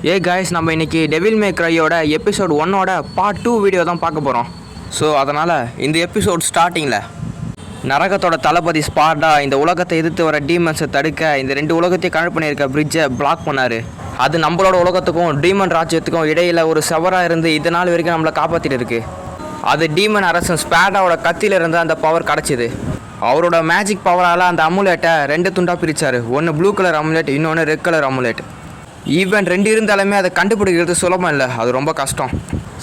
Guys, நம்ம இன்றைக்கி devil மே க்ரையோட episode 1ஓட part 2 video தான் பார்க்க போகிறோம். ஸோ அதனால் இந்த எபிசோட் ஸ்டார்டிங்கில் நரகத்தோட தளபதி ஸ்பார்டா இந்த உலகத்தை எதிர்த்து வர டீமன்ஸை தடுக்க இந்த 2 உலகத்தையும் கனெக்ட் பண்ணியிருக்க பிரிட்ஜை பிளாக் பண்ணார். அது நம்மளோட உலகத்துக்கும் டீமன் ராஜ்யத்துக்கும் இடையில் ஒரு செவராக இருந்து இதனால் வரைக்கும் நம்மளை காப்பாற்றிட்டு இருக்கு. அது டீமன் அரசன் ஸ்பாடாவோட கத்தியிலிருந்து அந்த பவர் கிடச்சிது. அவரோட மேஜிக் பவரால் அந்த அமுலேட்டை 2 துண்டாக பிரித்தார். ஒன்று ப்ளூ கலர் அமுலேட், இன்னொன்று ரெட் கலர் அமுலேட். ஈவன் 2 இருந்தாலுமே அதை கண்டுபிடிக்கிறது சுலபம் இல்லை, அது ரொம்ப கஷ்டம்.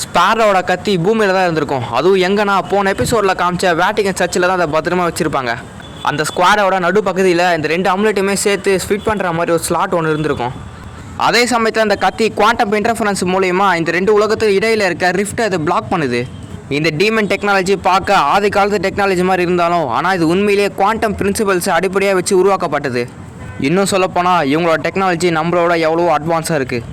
ஸ்பாரோட கத்தி பூமியில் தான் இருந்திருக்கும். அதுவும் எங்கன்னா போன எபிசோடில் காமிச்ச வேட்டிகன் சர்ச்சில் தான் அதை பத்திரமா வச்சுருப்பாங்க. அந்த ஸ்குவாடோட நடுப்பகுதியில் இந்த 2 அமுலேட்டுமே சேர்த்து ஃபிட் பண்ணுற மாதிரி ஒரு ஸ்லாட் ஒன்று இருந்திருக்கும். அதே சமயத்தில் அந்த கத்தி குவாண்டம் இன்டர்ஃபரன்ஸ் மூலயமா இந்த 2 உலகத்துக்கு இடையில் இருக்க ரிஃப்ட்டை அது பிளாக் பண்ணுது. இந்த டீமன் டெக்னாலஜி பார்க்க ஆதி காலத்து டெக்னாலஜி மாதிரி இருந்தாலும் ஆனால் இது உண்மையிலேயே குவாண்டம் பிரின்சிபல்ஸை அடிப்படையாக வச்சு உருவாக்கப்பட்டது. இன்னும் சொல்லப்போனால் இவங்களோட டெக்னாலஜி நம்மளோட எவ்வளோ அட்வான்ஸாக இருக்குது.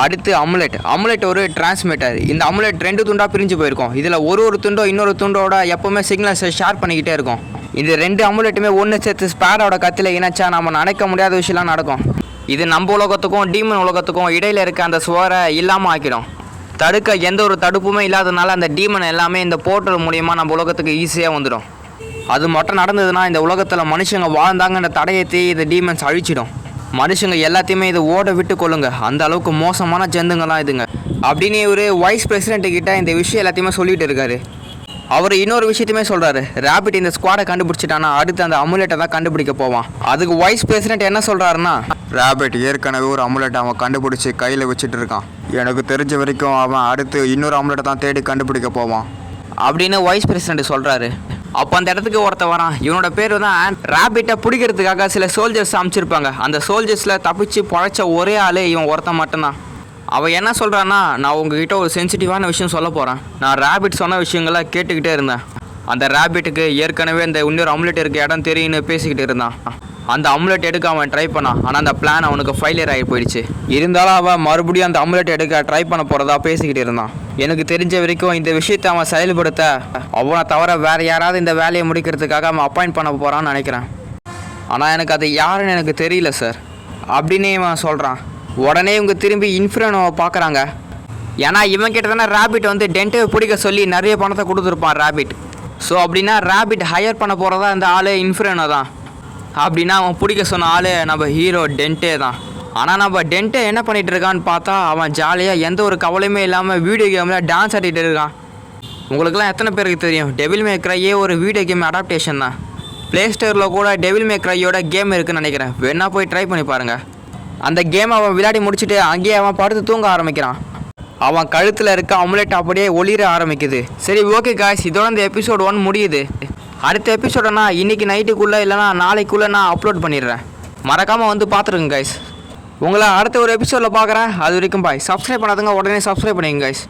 அடுத்து அமுலேட் ஒரு டிரான்ஸ்மிட்டர். இந்த அமுலேட் 2 துண்டாக பிரிஞ்சு போயிருக்கும். இதில் ஒரு துண்டோ இன்னொரு துண்டோட எப்போவுமே சிக்னல்ஸை ஷேர் பண்ணிக்கிட்டே இருக்கும். இந்த 2 அமுலேட்டுமே ஒன்று சேர்த்து ஸ்பாரோட கத்தியில் இணைச்சா நம்ம நினைக்க முடியாத விஷயம்லாம் நடக்கும். இது நம்ம உலகத்துக்கும் டீமன் உலகத்துக்கும் இடையில் இருக்க அந்த சுவரை இல்லாமல் ஆக்கிடும். தடுக்க எந்த ஒரு தடுப்புமே இல்லாததுனால அந்த டீமன் எல்லாமே இந்த போர்ட்டல் மூலியமாக நம்ம உலகத்துக்கு ஈஸியாக வந்துடும். அது மட்டும் நடந்ததுன்னா இந்த உலகத்தில் மனுஷங்க வாழ்ந்தாங்கன்ற தடையத்தை இந்த டீமன்ஸ் அழிச்சிடும். மனுஷங்க எல்லாத்தையுமே இது ஓட விட்டு கொள்ளுங்க, அந்த அளவுக்கு மோசமான ஜந்துங்கள்லாம் இதுங்க அப்படின்னு ஒரு வைஸ் பிரசிடென்ட்டுக்கிட்ட இந்த விஷயம் எல்லாத்தையுமே சொல்லிட்டு இருக்காரு. அவர் இன்னொரு விஷயத்தையுமே சொல்கிறாரு. ரேபிட் இந்த ஸ்குவாடை கண்டுபிடிச்சிட்டானா அடுத்து அந்த அமுலேட்டை தான் கண்டுபிடிக்க போவான். அதுக்கு வைஸ் பிரசிடென்ட் என்ன சொல்கிறாருன்னா, ரேபிட் ஏற்கனவே ஒரு அமுலேட்டை அவன் கண்டுபிடிச்சி கையில் வச்சுட்டு இருக்கான். எனக்கு தெரிஞ்ச வரைக்கும் அவன் அடுத்து இன்னொரு அமுலேட்டை தான் தேடி கண்டுபிடிக்க போவான் அப்படின்னு வைஸ் பிரசிடென்ட் சொல்கிறாரு. அப்போ அந்த இடத்துக்கு ஒருத்த வரான். இவனோட பேர் தான் ரேபிட்டை பிடிக்கிறதுக்காக சில சோல்ஜர்ஸ் அமைச்சிருப்பாங்க. அந்த சோல்ஜர்ஸில் தப்பிச்சு பழைச்ச ஒரே ஆள் இவன் ஒருத்தன் மட்டும்தான். அவன் என்ன சொல்கிறான்னா, நான் உங்ககிட்ட ஒரு சென்சிட்டிவான விஷயம் சொல்ல போகிறேன். நான் ரேபிட் சொன்ன விஷயங்களை கேட்டுக்கிட்டே இருந்தேன். அந்த ரேபிட்டுக்கு ஏற்கனவே இந்த இன்னொரு அமுலேட் இருக்க இடம் தெரியுன்னு பேசிக்கிட்டு இருந்தான். அந்த அமுலேட் எடுக்க அவன் ட்ரை பண்ணான். ஆனால் அந்த பிளான் அவனுக்கு ஃபெயிலியர் ஆகி போயிடுச்சு. இருந்தாலும் அவன் மறுபடியும் அந்த அமுலேட் எடுக்க ட்ரை பண்ண போகிறதா பேசிக்கிட்டு இருந்தான். எனக்கு தெரிஞ்ச வரைக்கும் இந்த விஷயத்தை அவன் செயல்படுத்த அவனை தவிர வேறு யாராவது இந்த வேலையை முடிக்கிறதுக்காக அவன் அப்பாயிண்ட் பண்ண போகிறான்னு நினைக்கிறேன். ஆனால் எனக்கு அது யாருன்னு எனக்கு தெரியல சார் அப்படின்னு இவன் சொல்கிறான். உடனே இவங்க திரும்பி இன்ஃபிரனோவை பார்க்குறாங்க. ஏன்னா இவன் கிட்ட தானே ரேபிட் வந்து டென்ட்டை பிடிக்க சொல்லி நிறைய பணத்தை கொடுத்துருப்பான் ரேபிட். ஸோ அப்படின்னா ரேபிட் ஹையர் பண்ண போகிறதா இந்த ஆள் இன்ஃபிரனோ தான். அப்படின்னா அவன் பிடிக்க சொன்ன ஆள் நம்ம ஹீரோ டென்ட்டே தான். ஆனால் நம்ம டென்ட்டை என்ன பண்ணிகிட்டு இருக்கான்னு பார்த்தா அவன் ஜாலியாக எந்த ஒரு கவலையுமே இல்லாமல் வீடியோ கேமில் டான்ஸ் ஆடிட்டு இருக்கான். உங்களுக்குலாம் எத்தனை பேருக்கு தெரியும், டெவில் மே க்ரையே ஒரு வீடியோ கேம் அடாப்டேஷன் தான். ப்ளே ஸ்டோரில் கூட டெவில் மே க்ரையோட கேம் இருக்குதுன்னு நினைக்கிறேன். வேணா போய் ட்ரை பண்ணி பாருங்கள். அந்த கேம் அவன் விளையாடி முடிச்சுட்டு அங்கேயே அவன் படுத்து தூங்க ஆரம்பிக்கிறான். அவன் கழுத்தில் இருக்க அமுலேட் அப்படியே ஒளிர ஆரம்பிக்குது. சரி, ஓகே காய்ஸ், இதோட இந்த எபிசோட் 1 முடியுது. அடுத்த எபிசோடனா இன்றைக்கி நைட்டுக்குள்ளே இல்லைனா நாளைக்குள்ளே நான் அப்லோட் பண்ணிடுறேன். மறக்காமல் வந்து பார்த்துருங்க கைஸ். உங்களை அடுத்த ஒரு எபிசோடில் பார்க்குறேன். அது வரைக்கும் பாய். சப்ஸ்கிரைப் பண்ணாதுங்க, உடனே சப்ஸ்கிரைப் பண்ணிங்க கைஸ்.